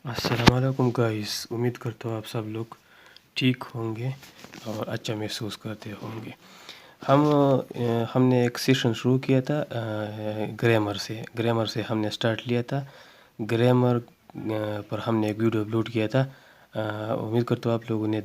السلام علیکم گائز، امید کرتا ہوں آپ سب لوگ ٹھیک ہوں گے اور اچھا محسوس کرتے ہوں گے۔ ہم نے ایک سیشن شروع کیا تھا گرامر سے ہم نے سٹارٹ لیا تھا۔ گرامر پر ہم نے ایک ویڈیو اپلوڈ کیا تھا، امید کرتا ہوں آپ لوگوں نے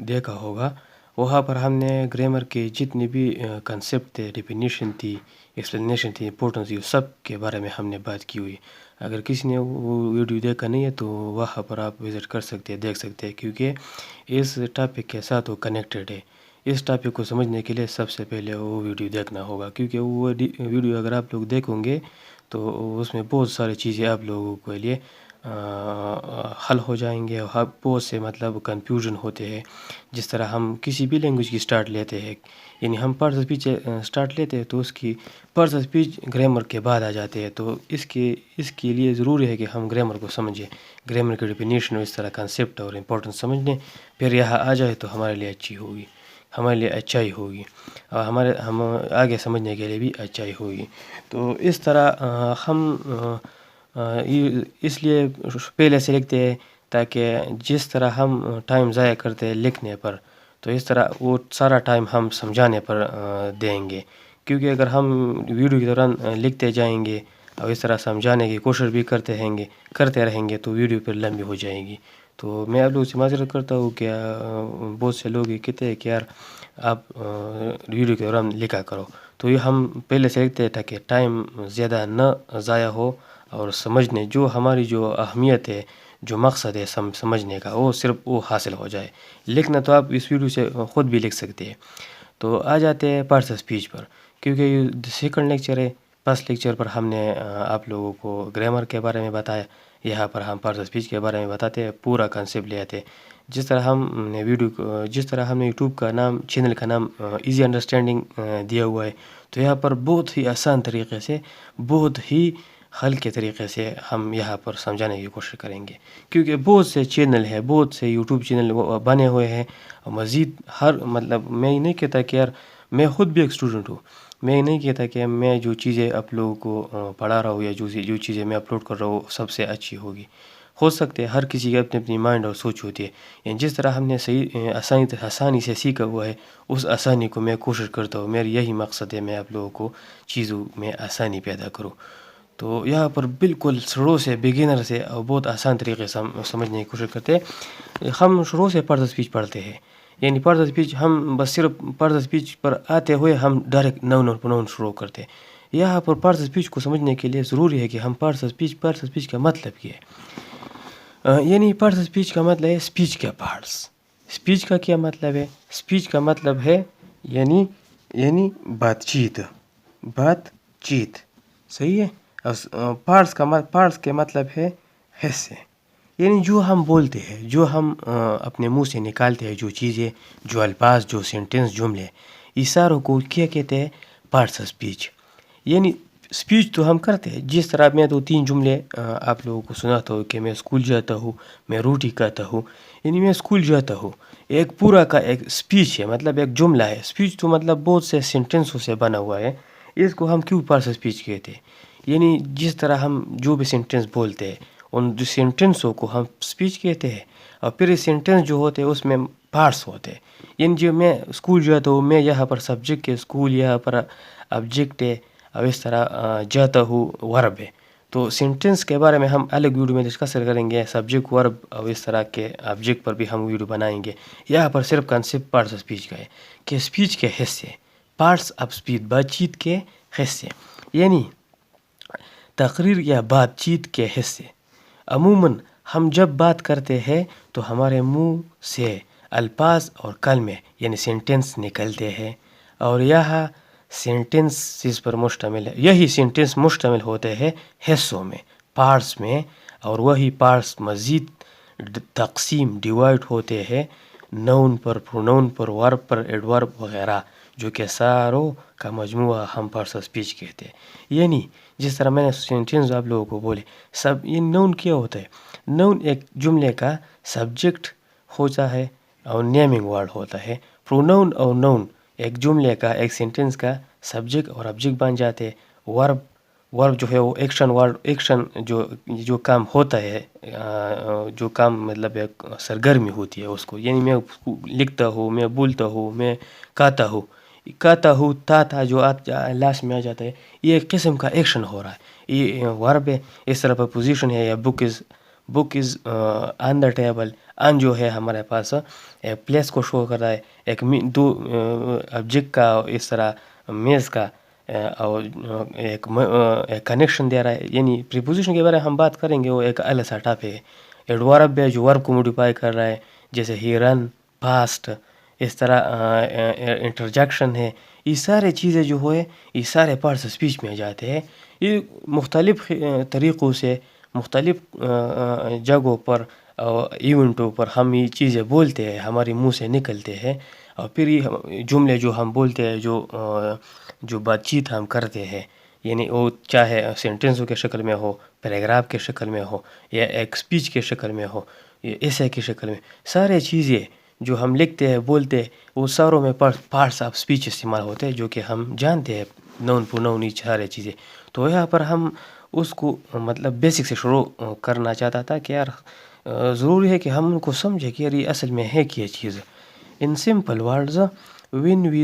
دیکھا ہوگا۔ وہاں پر ہم نے گرامر کے جتنے بھی کنسیپٹ تھے، ڈیفینیشن تھی، ایکسپلینیشن تھی، امپورٹنس تھی، سب کے بارے میں ہم نے بات کی ہوئی۔ اگر کسی نے وہ ویڈیو دیکھا نہیں ہے تو وہاں پر آپ وزٹ کر سکتے ہیں، دیکھ سکتے ہیں، کیونکہ اس ٹاپک کے ساتھ وہ کنیکٹڈ ہے۔ اس ٹاپک کو سمجھنے کے لیے سب سے پہلے وہ ویڈیو دیکھنا ہوگا، کیونکہ وہ ویڈیو اگر آپ لوگ دیکھیں گے تو اس میں بہت ساری چیزیں آپ لوگوں کے لیے حل ہو جائیں گے۔ بہت سے کنفیوژن ہوتے ہیں۔ جس طرح ہم کسی بھی لینگویج کی سٹارٹ لیتے ہیں، یعنی ہم پارٹس آف اسپیچ سٹارٹ لیتے ہیں تو اس کی پارٹس آف اسپیچ گرامر کے بعد آ جاتے ہیں، تو اس کے لیے ضروری ہے کہ ہم گرامر کو سمجھیں، گرامر کی ڈیفینیشن اور اس طرح کنسیپٹ اور امپورٹنس سمجھ لیں، پھر یہاں آ جائے تو ہمارے لیے اچھائی ہوگی اور ہم آگے سمجھنے کے لیے بھی اچھائی ہوگی۔ تو اس طرح ہم اس لیے پہلے سے لکھتے ہیں تاکہ جس طرح ہم ٹائم ضائع کرتے ہیں لکھنے پر، تو اس طرح وہ سارا ٹائم ہم سمجھانے پر دیں گے، کیونکہ اگر ہم ویڈیو کے دوران لکھتے جائیں گے اور اس طرح سمجھانے کی کوشش بھی کرتے رہیں گے تو ویڈیو پھر لمبی ہو جائے گی۔ تو میں آپ لوگوں سے معذرت کرتا ہوں کہ بہت سے لوگ یہ کہتے ہیں کہ یار آپ ویڈیو کے دوران لکھا کرو، تو یہ ہم پہلے سے لکھتے ہیں تاکہ ٹائم زیادہ نہ ضائع ہو اور سمجھنے ہماری جو اہمیت ہے، جو مقصد ہے سمجھنے کا، وہ صرف وہ حاصل ہو جائے۔ لکھنا تو آپ اس ویڈیو سے خود بھی لکھ سکتے ہیں۔ تو آ جاتے ہیں پارٹس آف اسپیچ پر، کیونکہ یہ سیکنڈ لیکچر ہے۔ فرسٹ لیکچر پر ہم نے آپ لوگوں کو گرامر کے بارے میں بتایا، یہاں پر ہم پارٹس آف اسپیچ کے بارے میں بتاتے ہیں، پورا کنسیپٹ لے آتے ہیں۔ جس طرح ہم نے یوٹیوب کا نام، چینل کا نام ایزی انڈرسٹینڈنگ دیا ہوا ہے، تو یہاں پر بہت ہی آسان طریقے سے، بہت ہی ہلکے طریقے سے ہم یہاں پر سمجھانے کی کوشش کریں گے، کیونکہ بہت سے چینل ہیں، بہت سے یوٹیوب چینل بنے ہوئے ہیں۔ مزید میں یہ نہیں کہتا کہ یار میں خود بھی ایک اسٹوڈنٹ ہوں، میں یہ نہیں کہتا کہ میں جو چیزیں آپ لوگوں کو پڑھا رہا ہوں یا جو چیزیں میں اپلوڈ کر رہا ہوں سب سے اچھی ہوگی۔ ہو سکتے ہیں ہر کسی کی اپنی مائنڈ اور سوچ ہوتی ہے، یعنی جس طرح ہم نے آسانی سے سیکھا ہوا ہے، اس آسانی کو میں کوشش کرتا ہوں، میری یہی مقصد ہے، میں آپ لوگوں کو چیزوں میں آسانی پیدا کروں۔ تو یہاں پر بالکل شروع سے، بگنر سے بہت آسان طریقے سے ہم سمجھنے کی کوشش کرتے ہیں۔ ہم شروع سے پارٹس آف اسپیچ پڑھتے ہیں، یعنی پارٹس آف اسپیچ ہم بس صرف پارٹس آف اسپیچ پر آتے ہوئے ہم ڈائریکٹ نون اور پروناؤن شروع کرتے ہیں۔ یہاں پر پارٹس آف اسپیچ کو سمجھنے کے لیے ضروری ہے کہ ہم پارٹس آف اسپیچ کا مطلب کیا ہے، یعنی پارٹس آف اسپیچ کا مطلب ہے اسپیچ کے پارٹس۔ اسپیچ کا کیا مطلب ہے؟ اسپیچ کا مطلب ہے یعنی بات چیت، صحیح ہے۔ پارٹس کے مطلب ہے حصے، یعنی جو ہم بولتے ہیں، جو ہم اپنے منہ سے نکالتے ہیں، جو چیزیں، جو الفاظ، جو سینٹنس، جملے، یہ ساروں کو کیا کہتے ہیں؟ Parts of speech. یعنی اسپیچ تو ہم کرتے ہیں، جس طرح میں 2-3 جملے آپ لوگوں کو سناتا ہوں کہ میں اسکول جاتا ہوں، میں روٹی کھاتا ہوں، یعنی میں اسکول جاتا ہوں، ایک پورا کا ایک اسپیچ ہے، ایک جملہ ہے۔ اسپیچ تو بہت سے سینٹنسوں سے بنا ہوا ہے، اس کو ہم کیوں پارٹس آف اسپیچ کہتے ہیں؟ یعنی جس طرح ہم جو بھی سینٹنس بولتے ہیں، ان جو سینٹنسوں کو ہم اسپیچ کہتے ہیں، اور پھر یہ سینٹنس جو ہوتے ہیں اس میں پارٹس ہوتے ہیں۔ یعنی جو میں اسکول جاتا ہوں، میں یہاں پر سبجیکٹ ہے، اسکول یہاں پر آبجیکٹ ہے، اور اس طرح جاتا ہوں ورب ہے۔ تو سینٹنس کے بارے میں ہم الگ ویڈیو میں ڈسکس کریں گے، سبجیکٹ، ورب اور اس طرح کے آبجیکٹ پر بھی ہم ویڈیو بنائیں گے۔ یہاں پر صرف کنسیپٹ پارٹس آف اسپیچ کا ہے کہ اسپیچ کے حصے، پارٹس آف اسپیچ، بات چیت کے حصے، یعنی تقریر یا بات چیت کے حصے۔ عموماً ہم جب بات کرتے ہیں تو ہمارے منہ سے الفاظ اور کلمے یعنی سینٹنس نکلتے ہیں، اور یہی سینٹنس مشتمل ہوتے ہیں حصوں میں، پارٹس میں، اور وہی پارٹس مزید تقسیم، ڈیوائڈ ہوتے ہیں نون پر، پروناؤن پر، ورب پر، ایڈورب وغیرہ، جو کہ ساروں کا مجموعہ ہم پارٹس آف اسپیچ کہتے ہیں۔ یعنی جس طرح میں نے سینٹنس آپ لوگوں کو بولے، یہ نون کیا ہوتا ہے؟ نون ایک جملے کا سبجیکٹ ہوتا ہے اور نیمنگ ورڈ ہوتا ہے۔ پروناؤن ایک جملے کا، ایک سینٹنس کا سبجیکٹ اور آبجیکٹ بن جاتے ہیں۔ ورب جو ہے وہ ایکشن جو کام ہوتا ہے، جو کام مطلب ایک سرگرمی ہوتی ہے اس کو، یعنی میں لکھتا ہوں، میں بولتا ہوں، میں کہتا ہوں تا جو لاسٹ میں آ جاتا ہے، یہ ایک قسم کا ایکشن ہو رہا ہے، یہ ورب ہے۔ اس طرح پر پوزیشن ہے، یا بک از آن دا ٹیبل، ان جو ہے ہمارے پاس پلیس کو شو کر رہا ہے، ایک دو آبجیکٹ کا اس طرح میز کا، اور ایک کنیکشن دے رہا ہے۔ یعنی پریپوزیشن کے بارے میں ہم بات کریں گے، وہ ایک الگ سا ٹاپک ہے۔ ایڈورب ہے جو ورب کو موڈیفائی کر رہا ہے، جیسے ہی رن، پاسٹ، اس طرح انٹرجیکشن ہے۔ یہ سارے چیزیں جو ہوئے، یہ سارے پارٹس اسپیچ میں جاتے ہیں۔ یہ مختلف طریقوں سے، مختلف جگہوں پر، ایونٹوں پر ہم یہ چیزیں بولتے ہیں، ہمارے منہ سے نکلتے ہیں، اور پھر یہ جملے جو ہم بولتے ہیں، جو بات چیت ہم کرتے ہیں، یعنی وہ چاہے سینٹنسوں کے شکل میں ہو، پیراگراف کے شکل میں ہو، یا ایک اسپیچ کے شکل میں ہو، یا ایسے کی شکل میں، سارے چیزیں جو ہم لکھتے ہیں، بولتے ہیں، وہ ساروں میں پارٹس آف اسپیچ استعمال ہوتے ہیں، جو کہ ہم جانتے ہیں، نون پرونون، یہ سارے چیزیں۔ تو یہاں پر ہم اس کو مطلب بیسک سے شروع کرنا چاہتا تھا کہ یار ضروری ہے کہ ہم ان کو سمجھیں کہ یار یہ اصل میں ہے کیا چیز۔ ان simple words, when we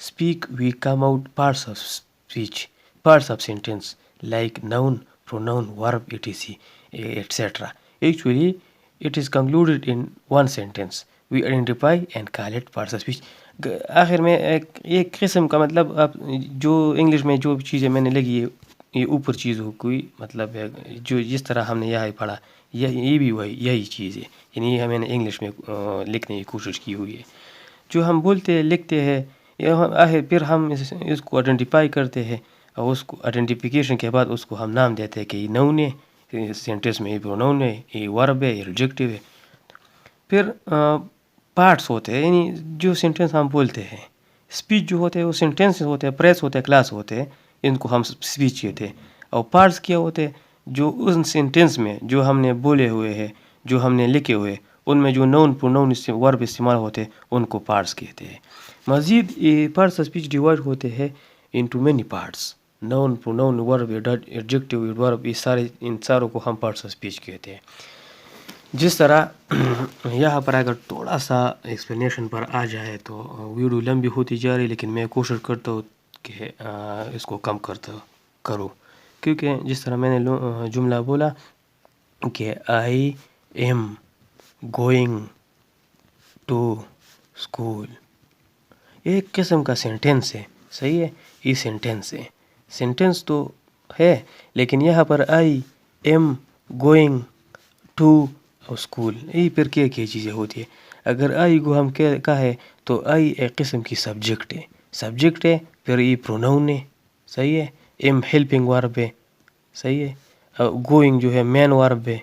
speak we come out parts of speech, parts of sentence like noun, pronoun, verb, etc, etc. Actually it is concluded in one sentence. We identify and call it parts of speech. آخر میں ایک قسم کا مطلب، آپ جو English میں جو چیزیں میں نے لگی، یہ اوپر چیز ہو کوئی مطلب ہے، جو جس طرح ہم نے یہاں پڑھا، یہ بھی وہی یہی چیز ہے، یعنی یہ میں نے انگلش میں لکھنے کی کوشش کی ہوئی ہے۔ جو ہم بولتے ہیں، لکھتے ہیں، پھر ہم اس کو آئیڈینٹیفائی کرتے ہیں، اور اس کو آئیڈینٹیفیکیشن کے بعد اس کو ہم نام دیتے ہیں کہ یہ نون ہے، سینٹنس میں یہ پروناؤن ہے، یہ ورب ہے، یہ ایڈجیکٹیو ہے۔ پھر پارٹس ہوتے ہیں، یعنی جو سینٹنس ہم بولتے ہیں، اسپیچ جو ہوتے ہیں وہ سینٹنس ہوتے ہیں، پریس ہوتے ہیں، کلاس ہوتے ہیں، ان کو ہم اسپیچ کہتے ہیں۔ اور پارٹس کیا ہوتے ہیں؟ جو ان سینٹنس میں جو ہم نے بولے ہوئے ہیں، جو ہم نے لکھے ہوئے، ان میں جو نون پروناؤن ورب استعمال ہوتے ہیں، ان کو پارٹس کہتے ہیں۔ مزید یہ پارٹس اسپیچ ڈیوائڈ ہوتے ہیں انٹو مینی پارٹس، نون پروناؤن ورب ایڈجیکٹیو ورب، یہ سارے، ان ساروں کو ہم پارٹس اسپیچ کہتے ہیں۔ جس طرح یہاں پر اگر تھوڑا سا ایکسپلینیشن پر آ جائے تو ویڈیو لمبی ہوتی جا رہی، لیکن میں کوشش کرتا ہوں کہ اس کو کم کروں، کیونکہ جس طرح میں نے جملہ بولا کہ I am going to school, ایک قسم کا سینٹینس ہے، صحیح ہے، یہ سینٹینس ہے، سینٹینس تو ہے، لیکن یہاں پر I am going to school, یہ پھر کیا چیزیں ہوتی ہے؟ اگر آئی کو ہم کہے تو آئی ایک قسم کی سبجیکٹ ہے، پھر یہ پروناؤن ہے، صحیح ہے، ایم ہیلپنگ ورب ہے، صحیح ہے، گوئنگ جو ہے مین ورب ہے،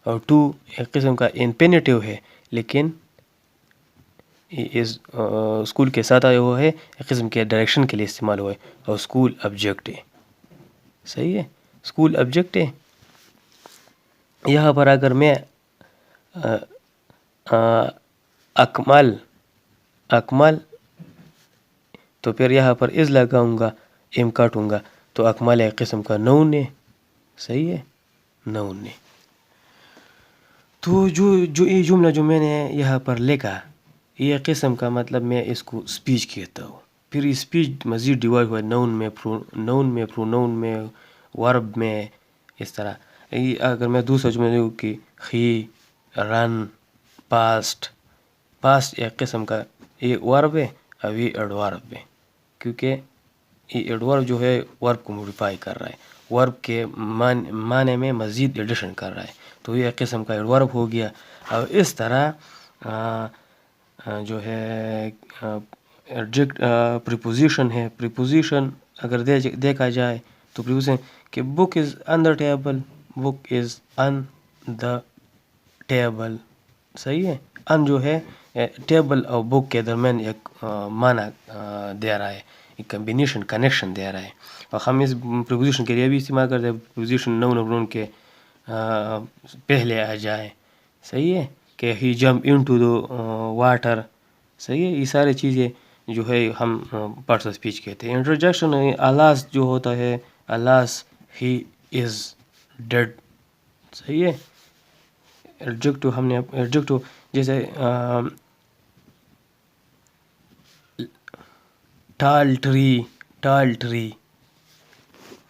اور ٹو ایک قسم کا انفینیٹیو ہے، لیکن اسکول کے ساتھ آیا ہوا ہے، ایک قسم کے ڈائریکشن کے لیے استعمال ہوا ہے، اور اسکول آبجیکٹ ہے، صحیح ہے، اسکول آبجیکٹ ہے۔ یہاں پر اگر میں اکمل تو پھر یہاں پر از لگاؤں گا، ایم کاٹوں گا، تو اکمل ایک قسم کا نون ہے، صحیح ہے، نون ہے۔ تو جو یہ جملہ جو میں نے یہاں پر لکھا، یہ قسم کا مطلب میں اس کو اسپیچ کہتا ہوں۔ پھر یہ اسپیچ مزید ڈیوائڈ ہوا نون میں، پروناؤن میں، ورب میں، اس طرح۔ اگر میں دوسرا جملہ لوں کہ ہی رن، پاسٹ ایک قسم کا یہ ورب ہے، اب یہ ایڈورب ہے، کیونکہ یہ ایڈورب جو ہے ورب کو موڈیفائی کر رہا ہے، ورب کے معنی میں مزید ایڈیشن کر رہا ہے، تو یہ ایک قسم کا ایڈورب ہو گیا۔ اور اس طرح جو ہے پریپوزیشن ہے، پریپوزیشن اگر دیکھا جائے تو پریپوزیشن کہ بک از آن the table, book is on the table, صحیح ہے، ان جو ہے ٹیبل اور بک کے درمیان ایک معنی دے رہا ہے، ایک کمبینیشن، کنیکشن دے رہا ہے۔ اور ہم اس پریپوزیشن کے لیے بھی استعمال کرتے ہیں، پریپوزیشن نون اور پروناؤن کے پہلے آ جائے، صحیح ہے، کہ ہی جمپ انٹو دا واٹر، صحیح ہے، یہ سارے چیزیں جو ہے ہم پارٹس آف اسپیچ کہتے ہیں۔ انٹرجیکشن آغاز جو ہوتا ہے، alas he is dead. صحیح ہے. ایڈجیکٹو ہم نے ایڈجیکٹو جیسے ٹال ٹری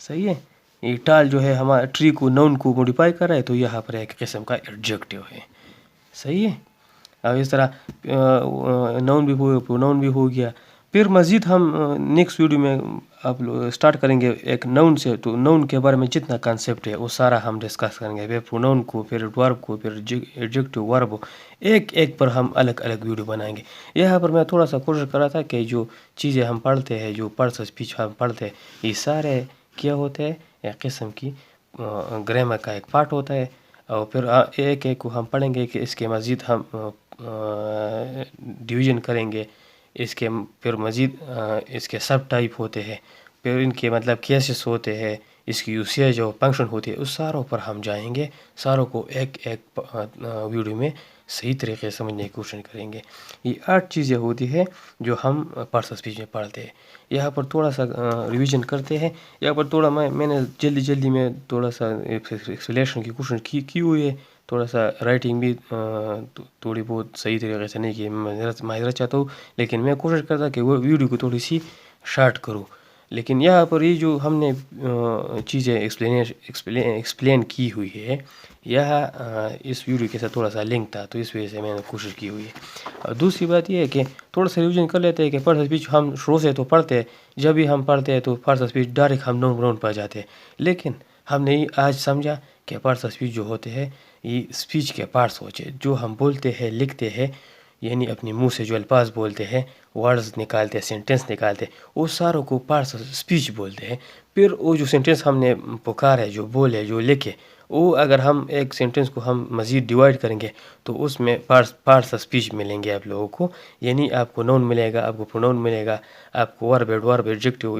صحیح ہے. یہ ٹال جو ہے ہمارا ٹری کو نون کو موڈیفائی کر رہا ہے تو یہاں پر ایک قسم کا ایڈجیکٹو ہے. صحیح ہے. اب اس طرح نون بھی ہو پروناؤن بھی ہو گیا. پھر مزید ہم نیکسٹ ویڈیو میں آپ لوگ اسٹارٹ کریں گے ایک نون سے. تو نون کے بارے میں جتنا کانسیپٹ ہے وہ سارا ہم ڈسکس کریں گے. پھر پروناؤن کو، پھر ورب کو، پھر ایڈجیکٹو ورب، ایک پر ہم الگ الگ ویڈیو بنائیں گے. یہاں پر میں تھوڑا سا کوشش کر رہا تھا کہ جو چیزیں ہم پڑھتے ہیں، جو پارٹس آف اسپیچ ہم پڑھتے ہیں، یہ سارے کیا ہوتے ہیں، ایک قسم کی گرامر کا ایک پارٹ ہوتا ہے. اور پھر ایک کو ہم پڑھیں گے کہ اس کے مزید ہم ڈویژن کریں گے. اس کے پھر مزید اس کے سب ٹائپ ہوتے ہیں، پھر ان کے مطلب کیسز ہوتے ہیں، اس کی یوسیج جو فنکشن ہوتی ہے، اس ساروں پر ہم جائیں گے. ساروں کو ایک ویڈیو میں صحیح طریقے سے سمجھنے کی کوشش کریں گے. یہ 8 چیزیں ہوتی ہے جو ہم پارٹس آف اسپیچ میں پڑھتے ہیں. یہاں پر تھوڑا سا ریویژن کرتے ہیں. یہاں پر تھوڑا میں نے جلدی میں تھوڑا سا ایکسپلیشن کی کوشش کی ہوئی ہے. تھوڑا سا رائٹنگ بھی تھوڑی بہت صحیح طریقے سے نہیں کی، معذرت چاہتا ہوں. لیکن میں کوشش کرتا کہ وہ ویڈیو کو تھوڑی سی شارٹ کروں. لیکن یہاں پر یہ جو ہم نے چیزیں ایکسپلین کی ہوئی ہے، یہاں اس ویڈیو کے ساتھ تھوڑا سا لنک تھا، تو اس وجہ سے میں نے کوشش کی ہوئی ہے. اور دوسری بات یہ ہے کہ تھوڑا سا ریویژن کر لیتے ہیں کہ پارٹس آف اسپیچ ہم شروع سے تو پڑھتے ہیں. جب بھی ہم پڑھتے ہیں تو پارٹس آف اسپیچ ڈائریکٹ ہم نون پروناؤن پر جاتے ہیں. لیکن ہم نے آج سمجھا کہ پارٹس آف اسپیچ جو ہوتے ہیں یہ اسپیچ کے پارٹس ہوتے ہیں، جو ہم بولتے ہیں، لکھتے ہیں، یعنی اپنے منہ سے جو الفاظ بولتے ہیں، ورڈز نکالتے ہیں، سینٹینس نکالتے ہیں، وہ ساروں کو پارٹس آف اسپیچ بولتے ہیں. پھر وہ جو سینٹینس ہم نے پکارے، جو بولے، جو لکھے، وہ اگر ہم ایک سینٹینس کو ہم مزید ڈیوائڈ کریں گے تو اس میں پارٹس آف اسپیچ ملیں گے آپ لوگوں کو. یعنی آپ کو نون ملے گا، آپ کو پروناؤن ملے گا، آپ کو ورب ایڈجیکٹو،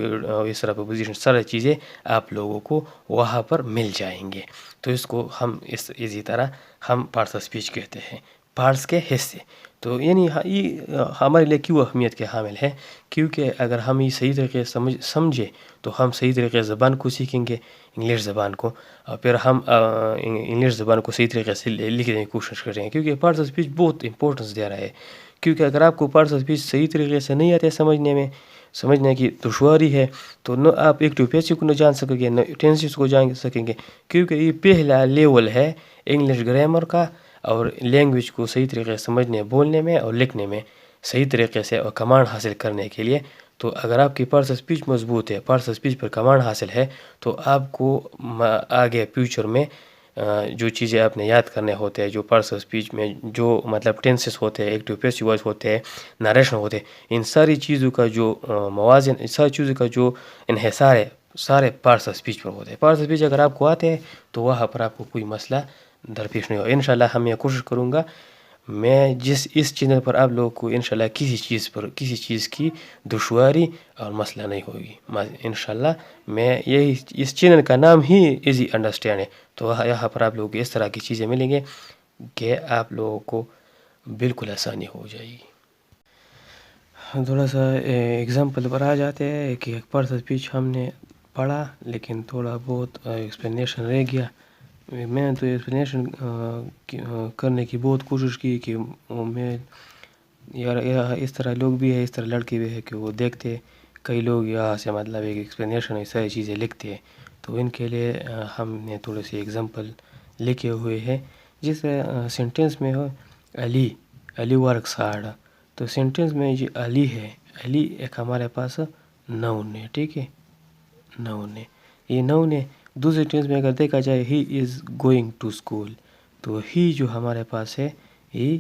اس طرح پوزیشن، سارے چیزیں آپ لوگوں کو وہاں پر مل جائیں گے. تو اس کو ہم اسی طرح ہم پارٹس آف اسپیچ کہتے ہیں، پارٹس کے حصے. تو یعنی یہ ہمارے لیے کیوں اہمیت کے حامل ہے؟ کیونکہ اگر ہم یہ صحیح طریقے سے سمجھے تو ہم صحیح طریقے سے زبان کو سیکھیں گے، انگلش زبان کو. اور پھر ہم انگلش زبان کو صحیح طریقے سے لکھنے کی کوشش کریں گے. کیونکہ پارٹس آف اسپیچ بہت امپورٹنس دے رہا ہے. کیونکہ اگر آپ کو پارٹس آف اسپیچ صحیح طریقے سے نہیں آتے سمجھنے کی دشواری ہے، تو نہ آپ ایکٹیو پیسو کو نہ جان سکیں گے، نہ ٹینسز کو جان سکیں گے. کیونکہ یہ پہلا لیول ہے انگلش گرامر کا، اور لینگویج کو صحیح طریقے سے سمجھنے، بولنے میں اور لکھنے میں صحیح طریقے سے اور کمانڈ حاصل کرنے کے لیے. تو اگر آپ کی پارٹس آف اسپیچ مضبوط ہے، parts of speech per command حاصل ہے، تو آپ کو آگے فیوچر میں جو چیزیں آپ نے یاد کرنے ہوتے ہیں، جو پارٹس آف اسپیچ میں جو مطلب ٹینسز ہوتے ہیں، ایکٹیو پیسو وائس ہوتے ہیں، نریشن ہوتے ہیں، ان ساری چیزوں کا جو موازن، ان ساری چیزوں کا جو انحصار ہے، سارے پارٹس آف اسپیچ پر ہوتے ہیں. پارٹس آف اسپیچ اگر آپ کو آتے ہیں تو وہاں پر آپ کو کوئی مسئلہ درپیش نہیں ہوگا. انشاءاللہ ہم یہ کوشش کروں گا میں اس چینل پر آپ لوگوں کو انشاءاللہ کسی چیز کی دشواری اور مسئلہ نہیں ہوگی. انشاءاللہ میں یہی، اس چینل کا نام ہی ایزی انڈرسٹینڈ ہے. تو یہاں پر آپ لوگوں کو اس طرح کی چیزیں ملیں گے کہ آپ لوگوں کو بالکل آسانی ہو جائے گی. تھوڑا سا ایگزامپل پر آ جاتے ہیں کہ ایک پارٹس آف اسپیچ ہم نے پڑھا، لیکن تھوڑا بہت ایکسپلینیشن رہ گیا. میں نے تو ایکسپلینیشن کرنے کی بہت کوشش کی کہ میں یار اس طرح لوگ بھی ہے، اس طرح لڑکے بھی ہے کہ وہ دیکھتے، کئی لوگ یہاں سے مطلب ایک ایکسپلینیشن یہ ساری چیزیں لکھتے ہیں. تو ان کے لیے ہم نے تھوڑے سے ایگزامپل لکھے ہوئے ہیں. جیسے سینٹینس میں ہو علی ورکس ہارڈ، تو سینٹینس میں جو علی ہے، علی ایک ہمارے پاس نون ہے. ٹھیک ہے، نون ہے، یہ نون ہے. دوسرے ٹینس میں اگر دیکھا جائے ہی از گوئنگ ٹو اسکول، تو ہی جو ہمارے پاس ہے یہ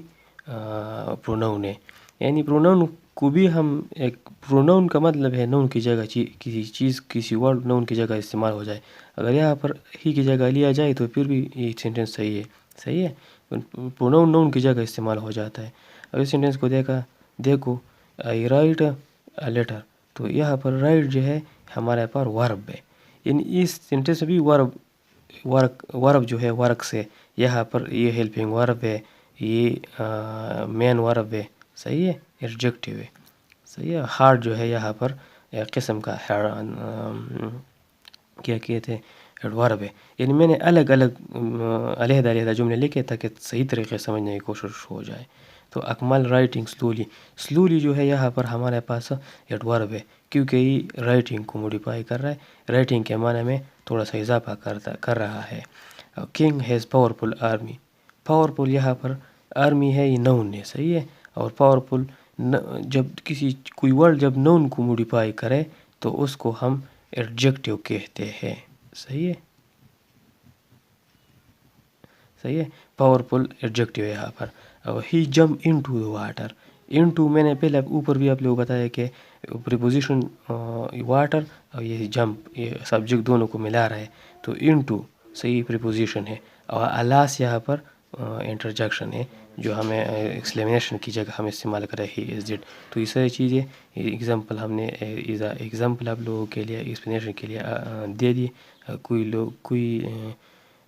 پروناؤن ہے. یعنی پروناؤن کو بھی ہم ایک، پروناؤن کا مطلب ہے نون کی جگہ کسی چیز، کسی ورڈ نون کی جگہ استعمال ہو جائے. اگر یہاں پر ہی کی جگہ لیا جائے تو پھر بھی یہ سینٹینس صحیح ہے. پروناؤن نون کی جگہ استعمال ہو جاتا ہے. اگر اس سینٹینس کو دیکھو آئی رائٹ اے لیٹر، تو یہاں پر رائٹ جو ہے ہمارے پاس ورب ہے. یعنی اس سینٹینس بھی ورب جو ہے ورک سے، یہاں پر یہ ہیلپنگ ورب ہے، یہ مین ورب ہے. صحیح ہے، ایڈجیکٹو ہے. صحیح ہے. ہارڈ جو ہے یہاں پر ایک قسم کا کیا کہتے ہیں ایڈورب ہے. یعنی میں نے الگ الگ علیحدہ علیحدہ جملے لکھے تاکہ صحیح طریقے سے سمجھنے کی کوشش ہو جائے. تو اکمل رائٹنگ سلولی جو ہے یہاں پر ہمارے پاس ایڈورب ہے کیونکہ یہ رائٹنگ کو موڈیفائی کر رہا ہے، رائٹنگ کے معنی میں تھوڑا سا اضافہ کر رہا ہے. King has powerful army. Powerful یہاں پر آرمی ہے، یہ نون ہے، صحیح ہے. اور پاورفل جب کوئی ورڈ جب نون کو موڈیفائی کرے تو اس کو ہم ایڈجیکٹیو کہتے ہیں. صحیح ہے، صحیح ہے. پاورفل ایڈجیکٹیو یہاں پر. He jump into the water. Into میں نے پہلے اوپر بھی آپ لوگوں کو بتایا کہ پریپوزیشن واٹر اور یہ جمپ، یہ سبجیکٹ دونوں کو ملا رہا ہے تو ان ٹو صحیح پریپوزیشن ہے. اور الاس یہاں پر انٹرجیکشن ہے جو ہمیں ایکسپلینیشن کی جگہ ہم استعمال کریں ہی از ڈیڈ. تو یہ ساری چیزیں ایگزامپل ہم نے ایگزامپل آپ لوگوں کے لیے ایکسپلینیشن کے لیے دے دی. کوئی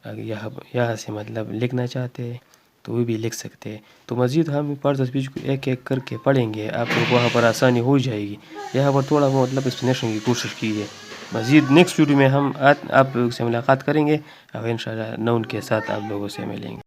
یہاں سے مطلب لکھنا چاہتے ہیں تو وہ بھی لکھ سکتے ہیں. تو مزید ہم پارٹس آف اسپیچ کو ایک ایک کر کے پڑھیں گے، آپ لوگ وہاں پر آسانی ہو جائے گی. یہاں پر تھوڑا مطلب ایکسپلینیشن کی کوشش کیجیے. مزید نیکسٹ ویڈیو میں ہم آپ لوگوں سے ملاقات کریں گے اور انشاءاللہ نون کے ساتھ آپ لوگوں سے ملیں گے.